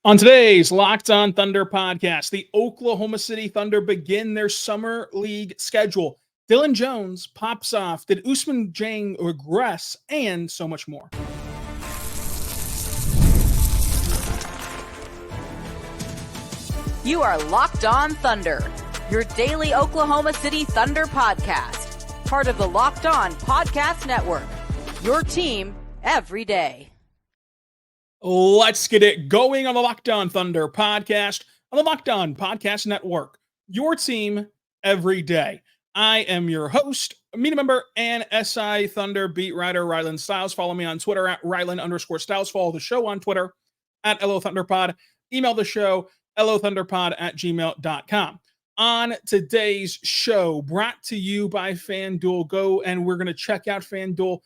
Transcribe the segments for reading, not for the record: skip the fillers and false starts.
On today's Locked On Thunder podcast, the Oklahoma City Thunder begin their summer league schedule. Dillon Jones pops off. Did Ousmane Dieng regress? And so much more. You are Locked On Thunder, your daily Oklahoma City Thunder podcast. Part of the Locked On Podcast Network, your team every day. Let's get it going on the Locked On Thunder podcast on the Locked On Podcast Network, your team every day. I am your host, media member, and SI Thunder beat writer Rylan Stiles. Follow me on Twitter at Rylan_Stiles. Follow the show on Twitter at LOThunderPod. Email the show, LOThunderPod@gmail.com. On today's show, brought to you by FanDuel Go, and we're going to check out FanDuel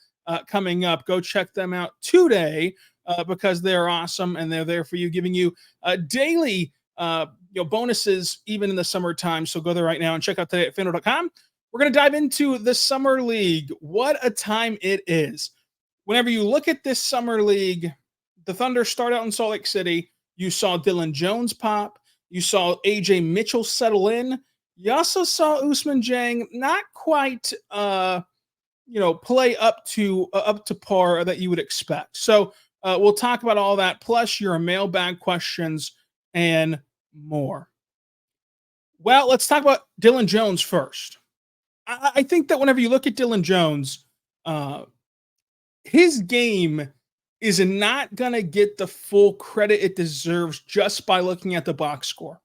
coming up. Go check them out today. Because they're awesome and they're there for you, giving you daily bonuses even in the summertime. So go there right now and check out today at FANDUEL.COMand. We're going to dive into the summer league. What a time it is. Whenever you look at this summer league, the Thunder start out in Salt Lake City. You saw Dillon Jones pop. You saw AJ Mitchell settle in. You also saw Ousmane Dieng not quite play up to par that you would expect. So we'll talk about all that, plus your mailbag questions and more. Well, let's talk about Dillon Jones first. I think that whenever you look at Dillon Jones, his game is not going to get the full credit it deserves just by looking at the box score.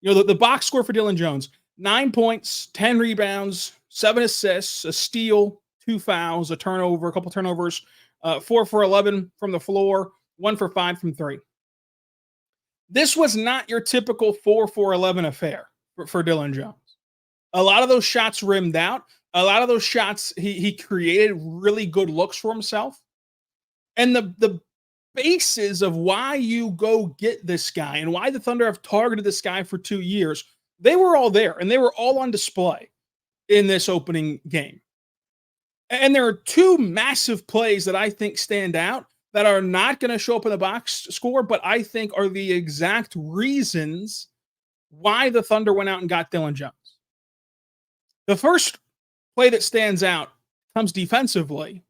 The box score for Dillon Jones, 9 points, 10 rebounds, 7 assists, a steal, 2 fouls, a turnover, a couple turnovers, 4 for 11 from the floor, 1 for 5 from 3. This was not your typical 4 for 11 affair for Dillon Jones. A lot of those shots rimmed out. A lot of those shots, he created really good looks for himself. And the basis of why you go get this guy and why the Thunder have targeted this guy for 2 years, they were all there, and they were all on display in this opening game. And there are 2 massive plays that I think stand out that are not going to show up in the box score, but I think are the exact reasons why the Thunder went out and got Dillon Jones. The first play that stands out comes defensively,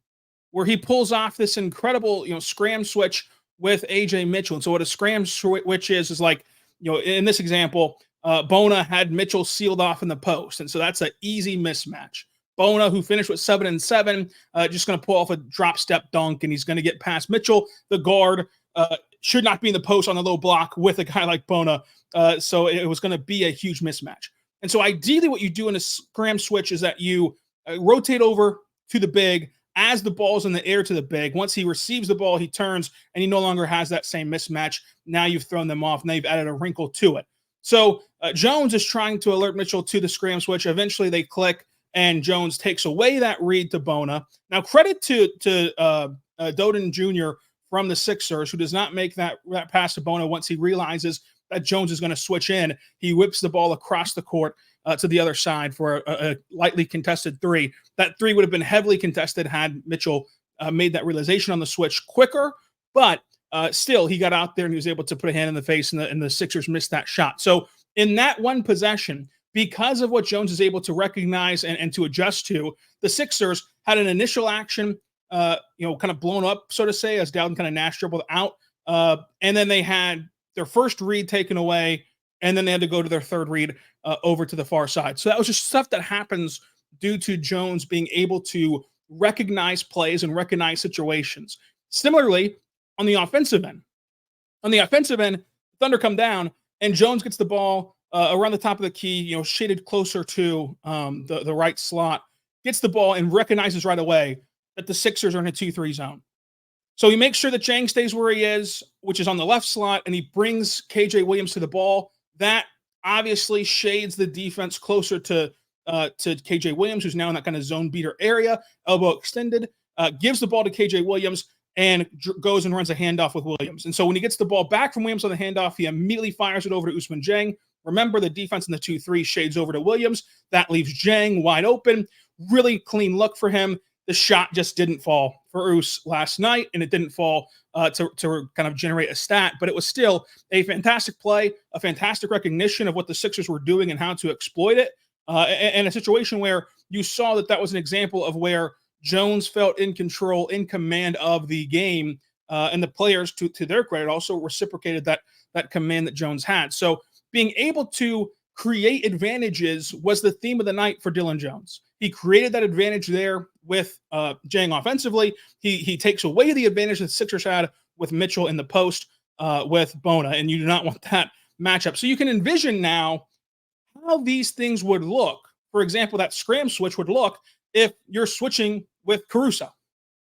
where he pulls off this incredible, scram switch with AJ Mitchell. And so what a scram switch is like, in this example, Bona had Mitchell sealed off in the post. And so that's an easy mismatch. Bona, who finished with 7 and 7, just going to pull off a drop step dunk, and he's going to get past Mitchell. The guard should not be in the post on the low block with a guy like Bona. So it was going to be a huge mismatch. And so ideally what you do in a scram switch is that you rotate over to the big as the ball's in the air to the big. Once he receives the ball, he turns, and he no longer has that same mismatch. Now you've thrown them off. Now you've added a wrinkle to it. So Jones is trying to alert Mitchell to the scram switch. Eventually they click, and Jones takes away that read to Bona. Now, credit to Doden Jr. from the Sixers, who does not make that pass to Bona once he realizes that Jones is going to switch in. He whips the ball across the court to the other side for a lightly contested 3. That 3 would have been heavily contested had Mitchell made that realization on the switch quicker, but still, he got out there and he was able to put a hand in the face, and the Sixers missed that shot. So in that one possession, because of what Jones is able to recognize and to adjust to, the Sixers had an initial action, kind of blown up, so to say, as Dowden kind of Nash dribbled out. And then they had their first read taken away, and then they had to go to their third read over to the far side. So that was just stuff that happens due to Jones being able to recognize plays and recognize situations. Similarly, on the offensive end, Thunder come down, and Jones gets the ball around the top of the key, shaded closer to the right slot, gets the ball and recognizes right away that the Sixers are in a 2-3 zone. So he makes sure that Dieng stays where he is, which is on the left slot, and he brings KJ Williams to the ball. That obviously shades the defense closer to KJ Williams, who's now in that kind of zone beater area, elbow extended, gives the ball to KJ Williams, and goes and runs a handoff with Williams. And so when he gets the ball back from Williams on the handoff, he immediately fires it over to Ousmane Dieng. Remember, the defense in the 2-3 shades over to Williams. That leaves Dieng wide open. Really clean look for him. the shot just didn't fall for Oos last night, and it didn't fall to kind of generate a stat, but it was still a fantastic play, a fantastic recognition of what the Sixers were doing and how to exploit it, and a situation where you saw that was an example of where Jones felt in control, in command of the game, and the players, to their credit, also reciprocated that command that Jones had. So being able to create advantages was the theme of the night for Dillon Jones. He created that advantage there with Dieng offensively. He takes away the advantage that the Sixers had with Mitchell in the post with Bona, and you do not want that matchup. So you can envision now how these things would look. For example, that scram switch would look if you're switching with Caruso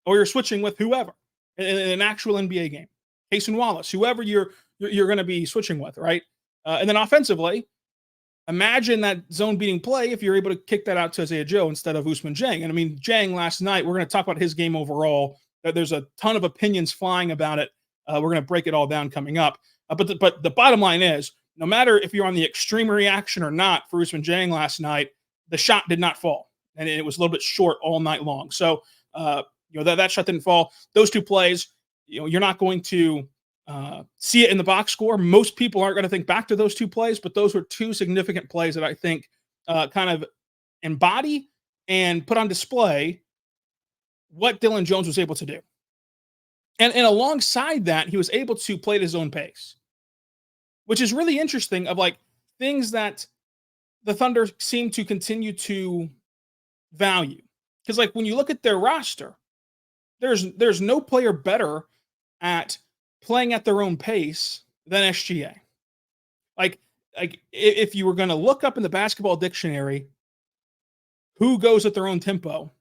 or you're switching with whoever in an actual NBA game. Cason Wallace, whoever you're going to be switching with, right? And then offensively, imagine that zone beating play if you're able to kick that out to Isaiah Joe instead of Ousmane Dieng. And I mean, Dieng last night, we're going to talk about his game overall. There's a ton of opinions flying about it. We're going to break it all down coming up. But the bottom line is, no matter if you're on the extreme reaction or not for Ousmane Dieng last night, the shot did not fall. And it was a little bit short all night long. So, that shot didn't fall. Those two plays, you're not going to see it in the box score. Most people aren't going to think back to those two plays, but those were two significant plays that I think kind of embody and put on display what Dillon Jones was able to do. And alongside that, he was able to play at his own pace, which is really interesting, of like things that the Thunder seem to continue to value. Because like when you look at their roster, there's no player better at playing at their own pace than SGA. Like if you were going to look up in the basketball dictionary who goes at their own tempo,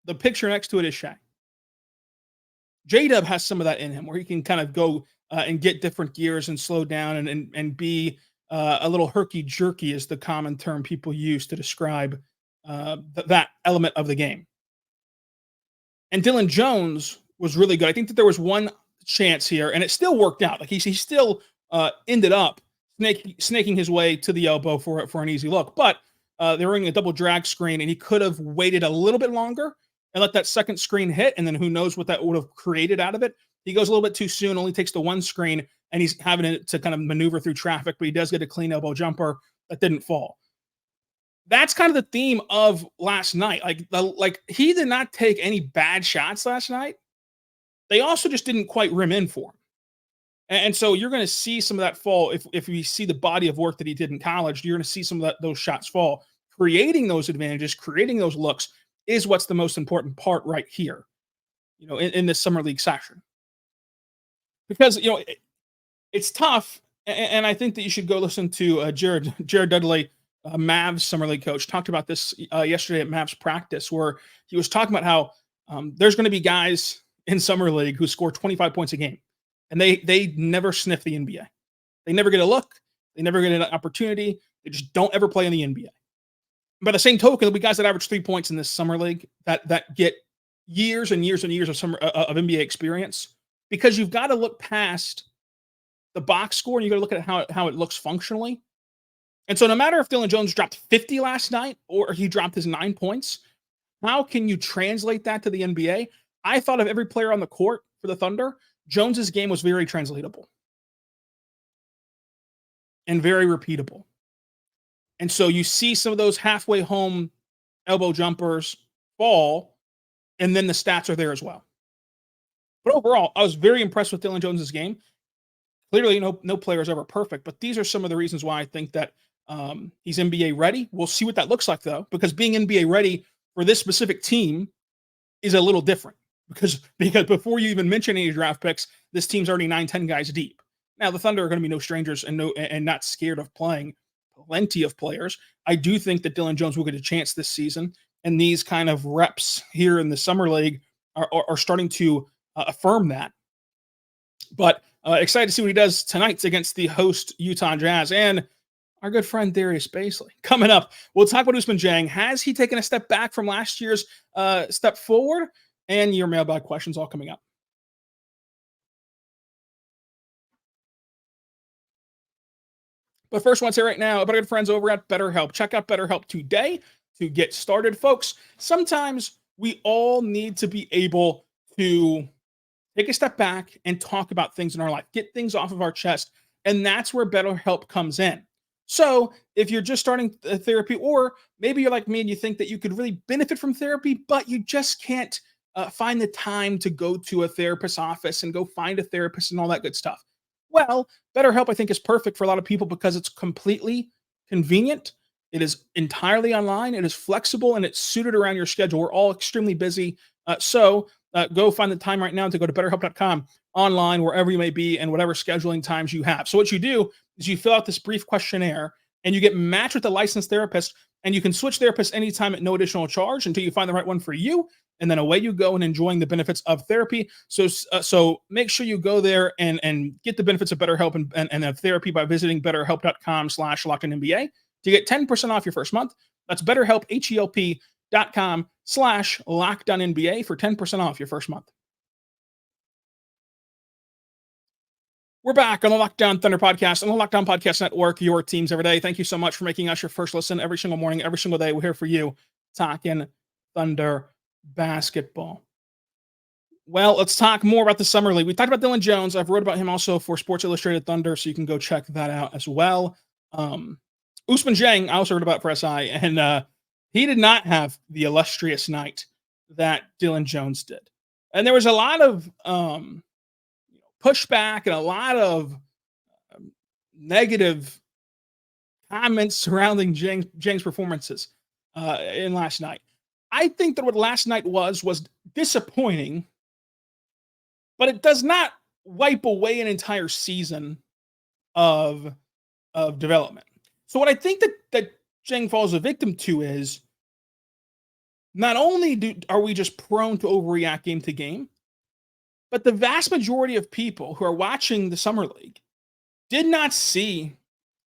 the picture next to it is Shaq. J-Dub has some of that in him, where he can kind of go and get different gears and slow down and be a little herky-jerky, is the common term people use to describe that element of the game. And Dillon Jones was really good. I think that there was one chance here, and it still worked out. Like he still ended up snaking his way to the elbow for an easy look. But they were running a double drag screen, and he could have waited a little bit longer and let that second screen hit, and then who knows what that would have created out of it. He goes a little bit too soon, only takes the one screen, and he's having to kind of maneuver through traffic, but he does get a clean elbow jumper that didn't fall. That's kind of the theme of last night. Like he did not take any bad shots last night. They also just didn't quite rim in for him. And so you're going to see some of that fall. If we see the body of work that he did in college, you're going to see some of those shots fall. Creating those advantages, creating those looks is what's the most important part right here, in this summer league session. Because, it's tough. And I think that you should go listen to Jared Dudley, Mavs summer league coach, talked about this yesterday at Mavs practice, where he was talking about how there's going to be guys in summer league who score 25 points a game, and they never sniff the NBA. They never get a look. They never get an opportunity. They just don't ever play in the NBA. By the same token, there'll be guys that average 3 points in this summer league that get years and years and years of NBA experience, because you've got to look past the box score and you got to look at how it looks functionally. And so no matter if Dillon Jones dropped 50 last night or he dropped his 9 points, how can you translate that to the NBA? I thought of every player on the court for the Thunder. Jones's game was very translatable and very repeatable. And so you see some of those halfway home elbow jumpers fall, and then the stats are there as well. But overall, I was very impressed with Dillon Jones's game. Clearly, no player is ever perfect, but these are some of the reasons why I think that he's NBA ready. We'll see what that looks like, though, because being NBA ready for this specific team is a little different. Because before you even mention any draft picks, this team's already 9-10 guys deep. Now, the Thunder are going to be no strangers and not scared of playing plenty of players. I do think that Dillon Jones will get a chance this season, and these kind of reps here in the summer league are starting to affirm that. But excited to see what he does tonight against the host Utah Jazz and our good friend Darius Baisley. Coming up, we'll talk about Ousmane Dieng. Has he taken a step back from last year's step forward? And your mailbag questions all coming up. But first, I want to say right now about our good friends over at BetterHelp. Check out BetterHelp today to get started, folks. Sometimes we all need to be able to take a step back and talk about things in our life, get things off of our chest. And that's where BetterHelp comes in. So if you're just starting therapy, or maybe you're like me and you think that you could really benefit from therapy, but you just can't find the time to go to a therapist's office and go find a therapist and all that good stuff. Well, BetterHelp, I think, is perfect for a lot of people because it's completely convenient. It is entirely online. It is flexible and it's suited around your schedule. We're all extremely busy. So go find the time right now to go to betterhelp.com online, wherever you may be, and whatever scheduling times you have. So what you do is you fill out this brief questionnaire and you get matched with a licensed therapist, and you can switch therapists anytime at no additional charge until you find the right one for you. And then away you go and enjoying the benefits of therapy. So make sure you go there and get the benefits of BetterHelp and therapy by visiting betterhelp.com/LockedOnNBA to get 10% off your first month. That's BetterHelp, HELP.com/LockedOnNBA for 10% off your first month. We're back on the Lockdown Thunder podcast on the Lockdown Podcast Network, your teams every day. Thank you so much for making us your first listen every single morning, every single day. We're here for you, talking Thunder basketball. Well, let's talk more about the Summer League. We talked about Dillon Jones. I've wrote about him also for Sports Illustrated Thunder, so you can go check that out as well. Ousmane Dieng, I also wrote about for SI, and he did not have the illustrious night that Dillon Jones did. And there was a lot of pushback and a lot of negative comments surrounding Dieng's performances in last night. I think that what last night was disappointing, but it does not wipe away an entire season of development. So what I think that Dieng falls a victim to is not only are we just prone to overreact game to game, but the vast majority of people who are watching the Summer League did not see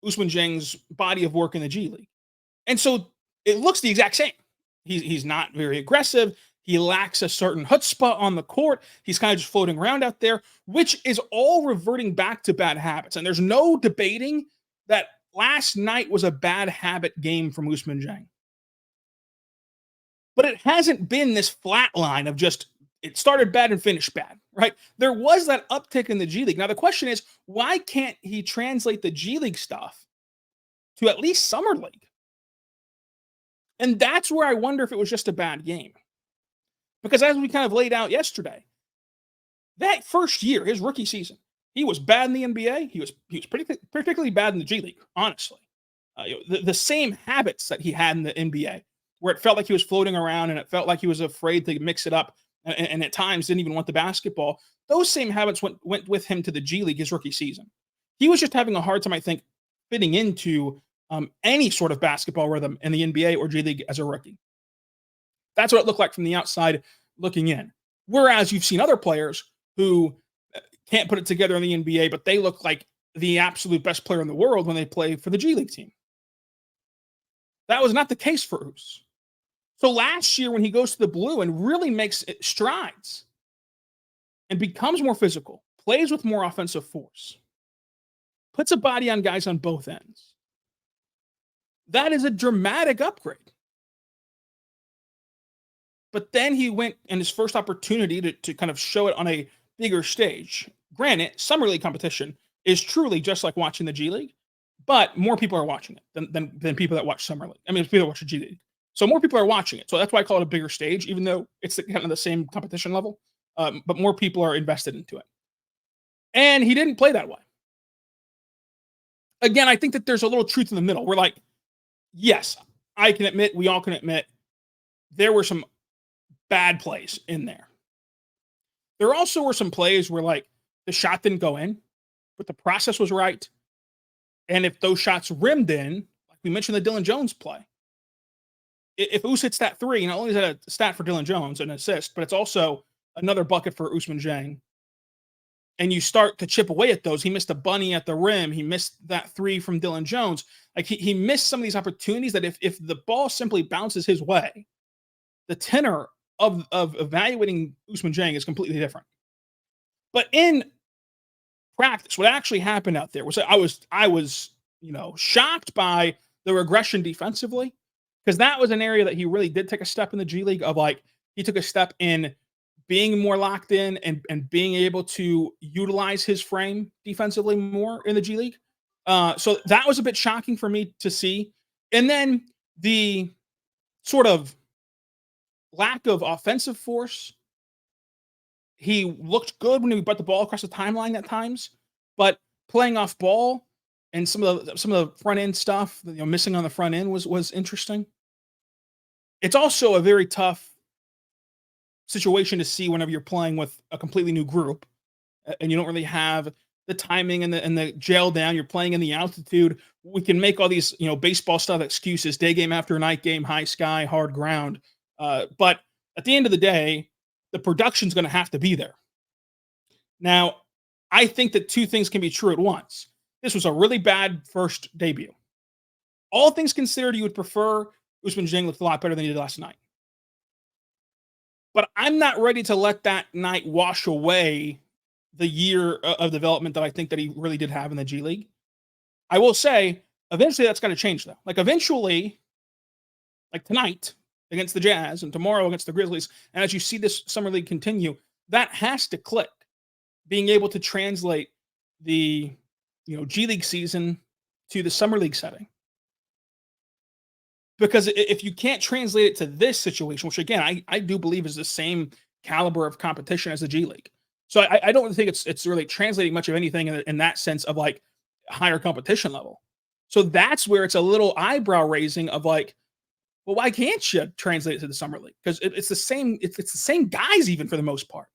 Ousmane Dieng's body of work in the G League. And so it looks the exact same. He's not very aggressive. He lacks a certain chutzpah on the court. He's kind of just floating around out there, which is all reverting back to bad habits. And there's no debating that last night was a bad habit game from Ousmane Dieng. But it hasn't been this flat line of just it started bad and finished bad, right? There was that uptick in the G League. Now, the question is, why can't he translate the G League stuff to at least Summer League? And that's where I wonder if it was just a bad game. Because as we kind of laid out yesterday, that first year, his rookie season, he was bad in the NBA. He was particularly bad in the G League, honestly. The same habits that he had in the NBA, where it felt like he was floating around and it felt like he was afraid to mix it up and at times didn't even want the basketball. Those same habits went with him to the G League his rookie season. He was just having a hard time, I think, fitting into any sort of basketball rhythm in the NBA or G League as a rookie. That's what it looked like from the outside looking in. Whereas you've seen other players who can't put it together in the NBA, but they look like the absolute best player in the world when they play for the G League team. That was not the case for Ous. So last year when he goes to the blue and really makes strides and becomes more physical, plays with more offensive force, puts a body on guys on both ends, that is a dramatic upgrade. But then he went in his first opportunity to kind of show it on a bigger stage. Granted, Summer League competition is truly just like watching the G League, but more people are watching it than people that watch Summer League. I mean, people that watch the G League. So more people are watching it. So that's why I call it a bigger stage, even though it's kind of the same competition level. But more people are invested into it. And he didn't play that way. Again, I think that there's a little truth in the middle. We're like, yes, I can admit, we all can admit, there were some bad plays in there. There also were some plays where, like, the shot didn't go in, but the process was right. And if those shots rimmed in, like we mentioned the Dillon Jones play, if Us hits that three, not only is that a stat for Dillon Jones, an assist, but it's also another bucket for Ousmane Dieng. And you start to chip away at those. He missed a bunny at the rim. He missed that three from Dillon Jones. Like he missed some of these opportunities that if the ball simply bounces his way, the tenor of evaluating Ousmane Dieng is completely different. But in practice, what actually happened out there was I was shocked by the regression defensively, because that was an area that he really did take a step in the G League of, like, he took a step in being more locked in and being able to utilize his frame defensively more in the G League. So that was a bit shocking for me to see. And then the sort of lack of offensive force. He looked good when he brought the ball across the timeline at times, but playing off ball and some of the front end stuff, missing on the front end was interesting. It's also a very tough situation to see whenever you're playing with a completely new group and you don't really have the timing and the gel down. You're playing in the altitude. We can make all these baseball style excuses: day game after night game, high sky, hard ground. But at the end of the day, the production's going to have to be there. Now, I think that two things can be true at once. This was a really bad first debut. All things considered, you would prefer Ousmane Dieng looked a lot better than he did last night. But I'm not ready to let that night wash away the year of development that I think that he really did have in the G League. I will say, eventually that's got to change, though. Like, eventually, like tonight against the Jazz and tomorrow against the Grizzlies, and as you see this summer league continue, that has to click. Being able to translate the G League season to the summer league setting. Because if you can't translate it to this situation, which again, I do believe is the same caliber of competition as the G League. So I don't think it's really translating much of anything in that sense of like higher competition level. So that's where it's a little eyebrow raising of like, well, why can't you translate it to the summer league? Because it's the same, it's the same guys even for the most part.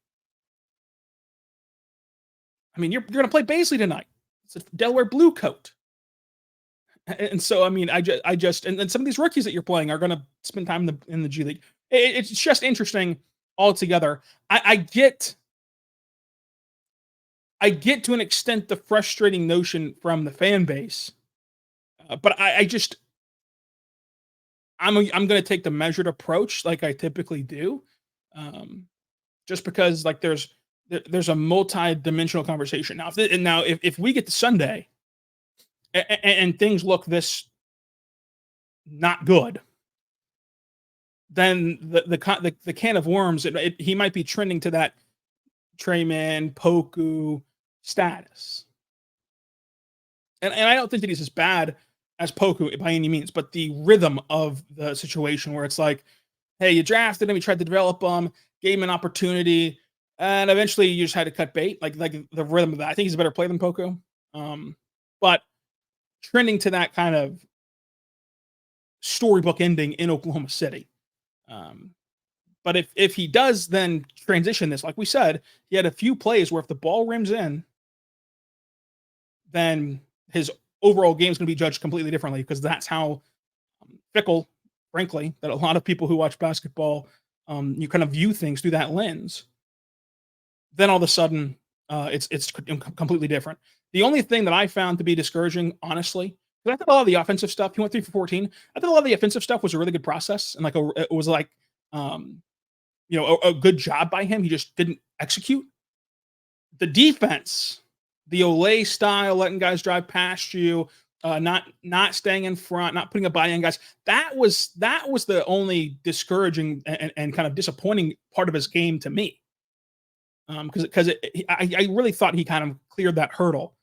I mean, you're going to play Baisley tonight. It's a Delaware blue coat. And so, I mean, I just, and then some of these rookies that you're playing are going to spend time in the G League. It's just interesting altogether. I get to an extent the frustrating notion from the fan base, but I'm going to take the measured approach like I typically do, just because like there's a multi-dimensional conversation now. If we get to Sunday and things look this not good, then the can of worms, he might be trending to that Treyman, Poku status. And I don't think that he's as bad as Poku by any means, but the rhythm of the situation where it's like, hey, you drafted him, you tried to develop him, gave him an opportunity, and eventually you just had to cut bait. Like the rhythm of that. I think he's a better player than Poku. But trending to that kind of storybook ending in Oklahoma City. But if he does then transition this, like we said, he had a few plays where if the ball rims in, then his overall game is going to be judged completely differently, because that's how fickle, frankly, that a lot of people who watch basketball, you kind of view things through that lens. Then all of a sudden, it's completely different. The only thing that I found to be discouraging, honestly, because I thought a lot of the offensive stuff, he went 3 for 14. I thought a lot of the offensive stuff was a really good process, and it was like a good job by him. He just didn't execute. The defense, the Olay style, letting guys drive past you, not staying in front, not putting a body on guys. That was the only discouraging and kind of disappointing part of his game to me. Because I really thought he kind of cleared that hurdle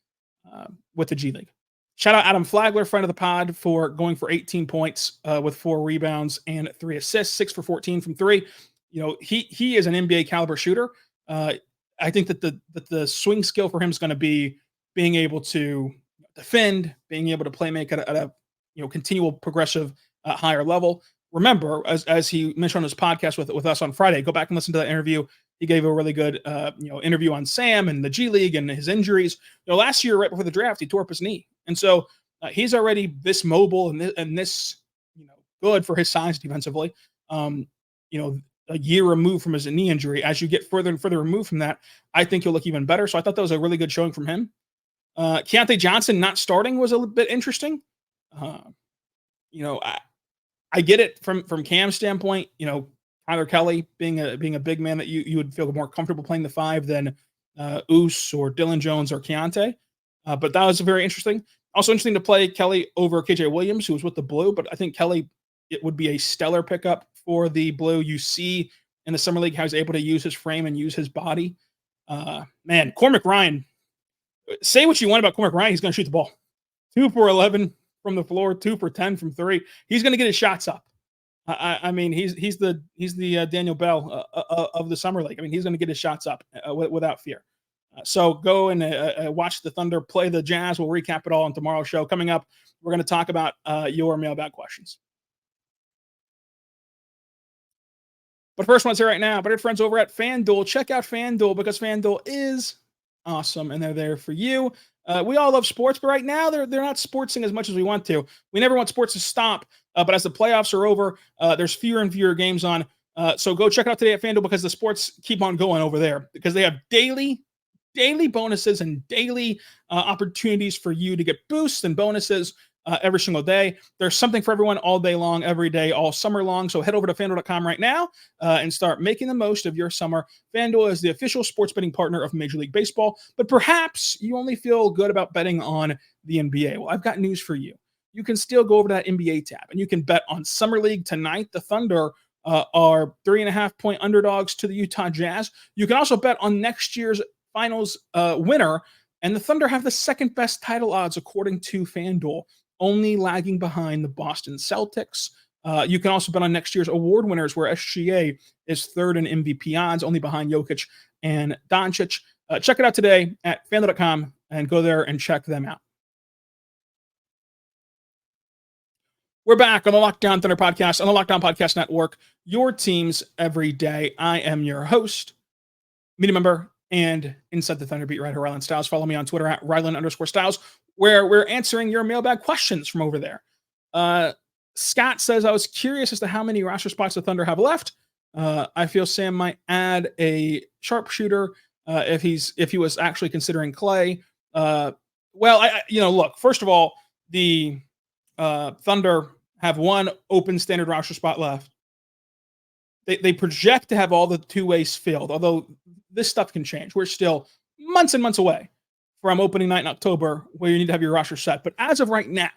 with the G League. Shout out Adam Flagler, friend of the pod, for going for 18 points with 4 rebounds and 3 assists, 6 for 14 from 3. He is an NBA caliber shooter. I think that the swing skill for him is going to be being able to defend, being able to play make at a continual progressive higher level. Remember, as he mentioned on his podcast with us on Friday, go back and listen to that interview. He gave a really good interview on Sam and the G League and his injuries. Last year, right before the draft, he tore up his knee, and so he's already this mobile and this good for his size defensively. A year removed from his knee injury. As you get further and further removed from that, I think he'll look even better. So I thought that was a really good showing from him. Keontae Johnson not starting was a little bit interesting. I get it from Cam's standpoint. Tyler Kelly being a big man that you would feel more comfortable playing the 5 than Oos or Dillon Jones or Keontae. But that was very interesting. Also interesting to play Kelly over KJ Williams, who was with the Blue. But I think Kelly, it would be a stellar pickup for the Blue. You see in the summer league, how he's able to use his frame and use his body. Man, Cormac Ryan, say what you want about Cormac Ryan, he's going to shoot the ball. 2 for 11 from the floor, 2 for 10 from 3. He's going to get his shots up. I mean, he's the Daniel Bell of the summer league. I mean, he's going to get his shots up without fear. So go and watch the Thunder play the Jazz. We'll recap it all on tomorrow's show. Coming up, we're going to talk about your mailbag questions. But first one's here right now. But our friends over at FanDuel, check out FanDuel because FanDuel is awesome and they're there for you. We all love sports, but right now they're not sportsing as much as we want to. We never want sports to stop, but as the playoffs are over, there's fewer and fewer games on. So go check it out today at FanDuel because the sports keep on going over there because they have daily bonuses and daily opportunities for you to get boosts and bonuses every single day. There's something for everyone all day long, every day, all summer long. So head over to FanDuel.com right now and start making the most of your summer. FanDuel is the official sports betting partner of Major League Baseball, but perhaps you only feel good about betting on the NBA. Well, I've got news for you. You can still go over to that NBA tab and you can bet on Summer League tonight. The Thunder are 3.5-point underdogs to the Utah Jazz. You can also bet on next year's finals winner, and the Thunder have the second best title odds according to FanDuel, only lagging behind the Boston Celtics. You can also bet on next year's award winners, where SGA is third in MVP odds, only behind Jokic and Doncic. Check it out today at FanDuel.com and go there and check them out. We're back on the Lockdown Thunder podcast on the Lockdown Podcast Network, your teams every day. I am your host, media member, and Inside the Thunder beat writer Rylan Stiles. Follow me on Twitter at Rylan_Stiles, where we're answering your mailbag questions from over there. Scott says, I was curious as to how many roster spots the Thunder have left. I feel Sam might add a sharpshooter if he was actually considering Clay. Look, first of all, the Thunder have one open standard roster spot left. They project to have all the two ways filled, although this stuff can change. We're still months and months away from opening night in October where you need to have your roster set. But as of right now,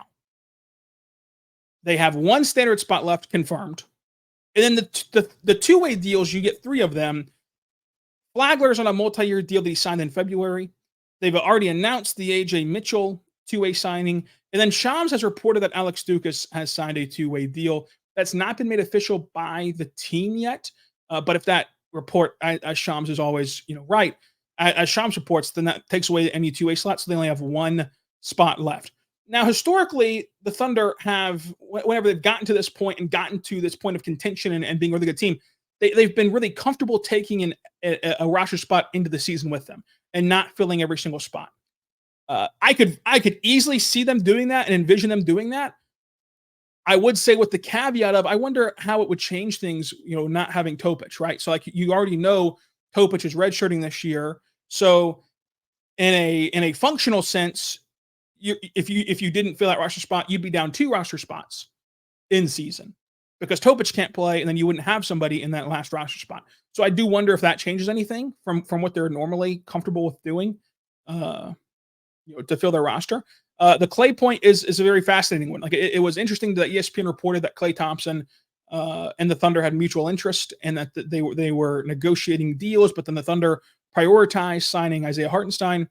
they have one standard spot left confirmed. And then the two-way deals, you get 3 of them. Flagler's on a multi-year deal that he signed in February. They've already announced the A.J. Mitchell two-way signing. And then Shams has reported that Alex Dukas has signed a two-way deal. That's not been made official by the team yet. But if that report, as Shams is always right, as Shams reports, then that takes away any two-way slot, so they only have one spot left. Now, historically, the Thunder have, whenever they've gotten to this point and gotten to this point of contention and being a really good team, they've been really comfortable taking a roster spot into the season with them and not filling every single spot. I could easily see them doing that and envision them doing that. I would say with the caveat of, I wonder how it would change things, not having Topic, right? So like you already know Topic is redshirting this year. So in a functional sense, if you didn't fill that roster spot, you'd be down 2 roster spots in season because Topic can't play, and then you wouldn't have somebody in that last roster spot. So I do wonder if that changes anything from what they're normally comfortable with doing to fill their roster. The Clay point is a very fascinating one. Like it was interesting that ESPN reported that Klay Thompson and the Thunder had mutual interest and that they were negotiating deals, but then the Thunder prioritized signing Isaiah Hartenstein.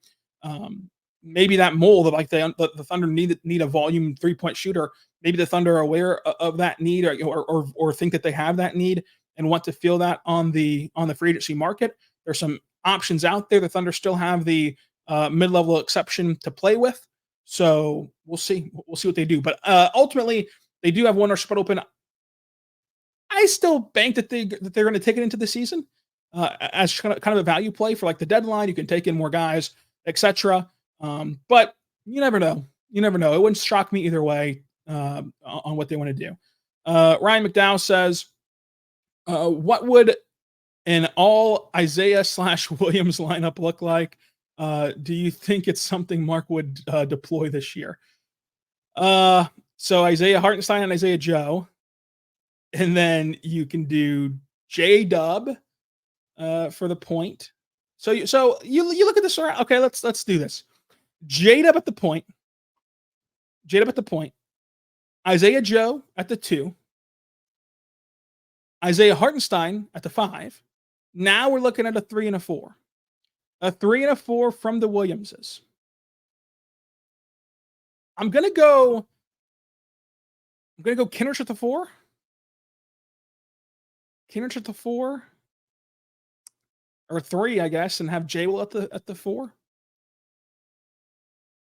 Maybe that mold of like the Thunder need a volume 3-point shooter. Maybe the Thunder are aware of that need or think that they have that need and want to fill that on the free agency market. There's some options out there. The Thunder still have the mid-level exception to play with. So we'll see. We'll see what they do. But ultimately, they do have one more spot open. I still bank that they're going to take it into the season as kind of a value play for like the deadline. You can take in more guys, etc. But you never know. You never know. It wouldn't shock me either way on what they want to do. Ryan McDowell says, what would an all Isaiah/Williams lineup look like? Do you think it's something Mark would deploy this year? So Isaiah Hartenstein and Isaiah Joe, and then you can do J-Dub for the point. So you look at this. Okay, let's do this. J-Dub at the point. J-Dub at the point. Isaiah Joe at the 2. Isaiah Hartenstein at the 5. Now we're looking at a 3 and a 4. A 3 and a 4 from the Williamses. I'm gonna go Kenrich at the 4. Kenrich at the 4. Or 3, I guess, and have Jable at the 4.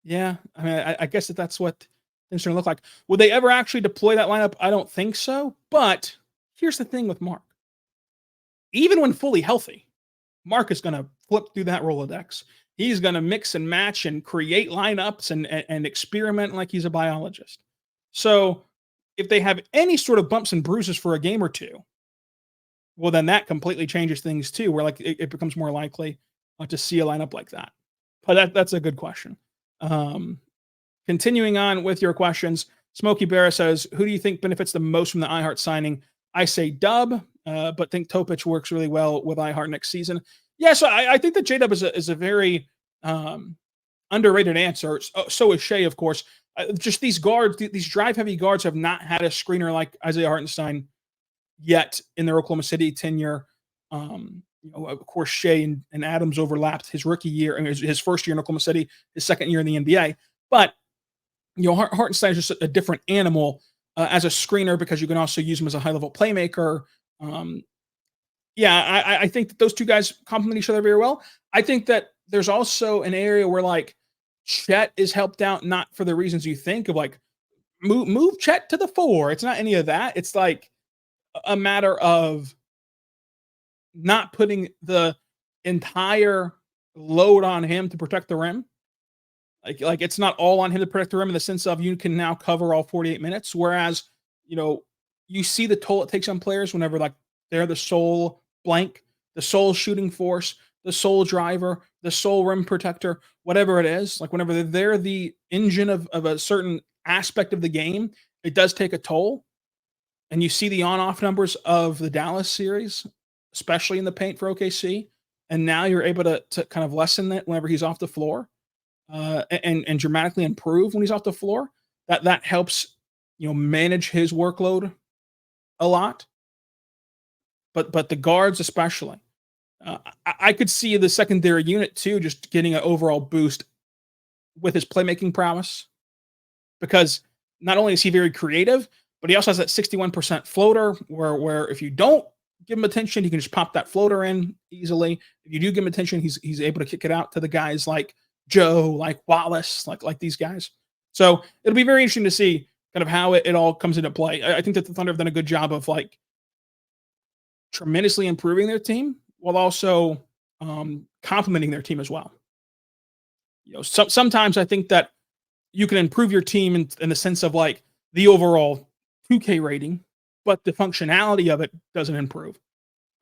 Yeah, I mean, I guess that's what things are gonna look like. Would they ever actually deploy that lineup? I don't think so. But here's the thing with Mark. Even when fully healthy, Mark is gonna flip through that Rolodex. He's gonna mix and match and create lineups and experiment like he's a biologist. So if they have any sort of bumps and bruises for a game or two, well, then that completely changes things too, where like it becomes more likely to see a lineup like that. But that's a good question. Continuing on with your questions, Smokey Bear says, who do you think benefits the most from the iHeart signing? I say Dub, but think Topic works really well with iHeart next season. Yeah, so I think that J-Dub is a very underrated answer. So is Shea, of course. Just these guards, these drive-heavy guards have not had a screener like Isaiah Hartenstein yet in their Oklahoma City tenure. Of course, Shea and Adams overlapped his rookie year, his first year in Oklahoma City, his second year in the NBA. But Hartenstein is just a different animal as a screener because you can also use him as a high-level playmaker. I think that those two guys complement each other very well. I think that there's also an area where like Chet is helped out, not for the reasons you think of, like move Chet to the 4. It's not any of that. It's like a matter of not putting the entire load on him to protect the rim. Like it's not all on him to protect the rim in the sense of you can now cover all 48 minutes. Whereas, you see the toll it takes on players whenever like they're the sole blank, the sole shooting force, the sole driver, the sole rim protector, whatever it is. Like whenever they're the engine of a certain aspect of the game, it does take a toll. And you see the on-off numbers of the Dallas series, especially in the paint for OKC. And now you're able to kind of lessen that whenever he's off the floor and dramatically improve when he's off the floor. That helps, manage his workload a lot. But the guards especially. I could see the secondary unit too just getting an overall boost with his playmaking prowess. Because not only is he very creative, but he also has that 61% floater where if you don't give him attention, he can just pop that floater in easily. If you do give him attention, he's able to kick it out to the guys like Joe, like Wallace, like these guys. So it'll be very interesting to see kind of how it all comes into play. I think that the Thunder have done a good job of like tremendously improving their team while also complementing their team as well. Sometimes I think that you can improve your team in the sense of like the overall 2K rating, but the functionality of it doesn't improve.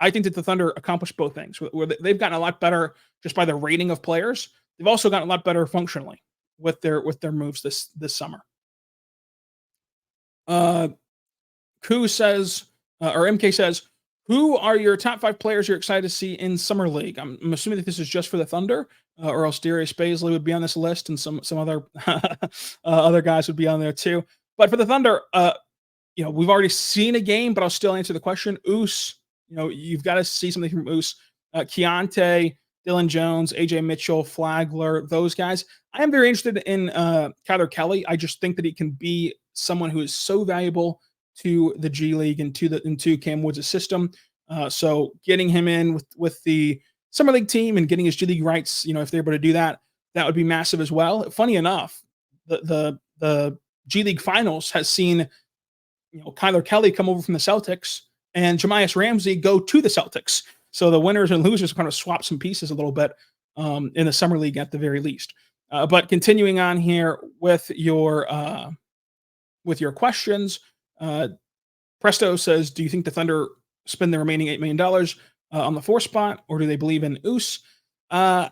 I think that the Thunder accomplished both things. Where they've gotten a lot better just by the rating of players. They've also gotten a lot better functionally with their moves this summer. MK says, who are your top 5 players you're excited to see in Summer League? I'm assuming that this is just for the Thunder, or else Darius Baisley would be on this list, and some other other guys would be on there too. But for the Thunder, we've already seen a game, but I'll still answer the question. Oos, you've got to see something from Oos. Keontae, Dillon Jones, AJ Mitchell, Flagler, those guys. I am very interested in Kyler Kelly. I just think that he can be someone who is so valuable to the G League and to Cam Woods' system. So getting him in with the Summer League team and getting his G League rights, if they're able to do that, that would be massive as well. Funny enough, the G League Finals has seen Kyler Kelly come over from the Celtics and Jamias Ramsey go to the Celtics. So the winners and losers kind of swap some pieces a little bit in the Summer League at the very least. But continuing on here with your questions, Presto says, do you think the Thunder spend the remaining $8 million on the 4 spot, or do they believe in Oos? I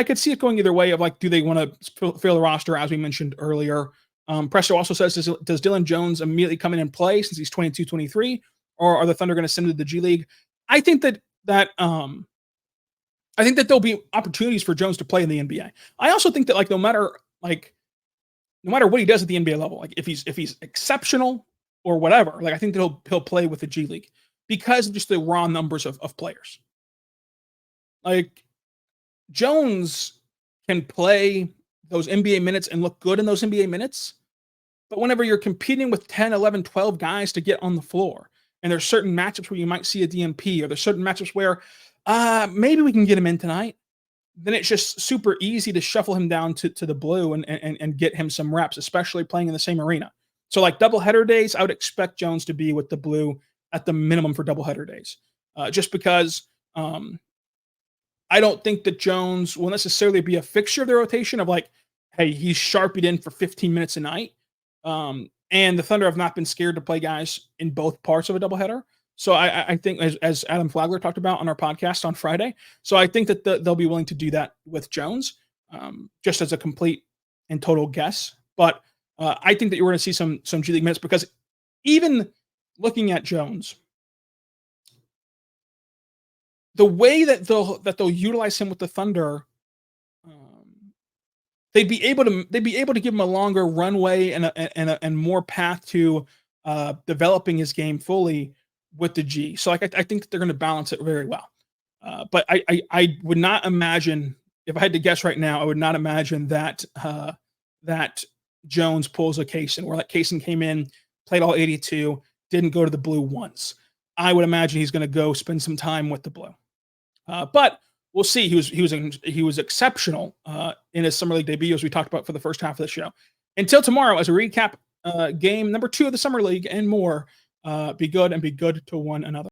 could see it going either way of like, do they want to fill the roster as we mentioned earlier? Presto also says, does Dillon Jones immediately come in and play since he's 22, 23, or are the Thunder going to send him to the G League? I think that there'll be opportunities for Jones to play in the NBA. I also think that no matter what he does at the NBA level, like if he's exceptional or whatever. Like I think that he'll play with the G League because of just the raw numbers of players. Like Jones can play those NBA minutes and look good in those NBA minutes. But whenever you're competing with 10, 11, 12 guys to get on the floor, and there's certain matchups where you might see a DMP, or there's certain matchups where maybe we can get him in tonight, then it's just super easy to shuffle him down to the blue and get him some reps, especially playing in the same arena. So like doubleheader days, I would expect Jones to be with the blue at the minimum for doubleheader days, just because I don't think that Jones will necessarily be a fixture of the rotation of like, hey, he's sharpied in for 15 minutes a night. And the Thunder have not been scared to play guys in both parts of a doubleheader. So I think, as Adam Flagler talked about on our podcast on Friday, so I think that they'll be willing to do that with Jones, just as a complete and total guess. But I think that you're going to see some G League minutes, because even looking at Jones, the way that they'll utilize him with the Thunder, they'd be able to give him a longer runway and more path to developing his game fully with the G. So like I think that they're going to balance it very well. But I would not imagine, if I had to guess right now, I would not imagine that that Jones pulls a Kaysen, where like Kaysen came in, played all 82, didn't go to the blue once. I would imagine he's going to go spend some time with the blue. But we'll see. He was exceptional in his summer league debut, as we talked about for the first half of the show. Until tomorrow, as we recap game number 2 of the summer league and more, be good and be good to one another.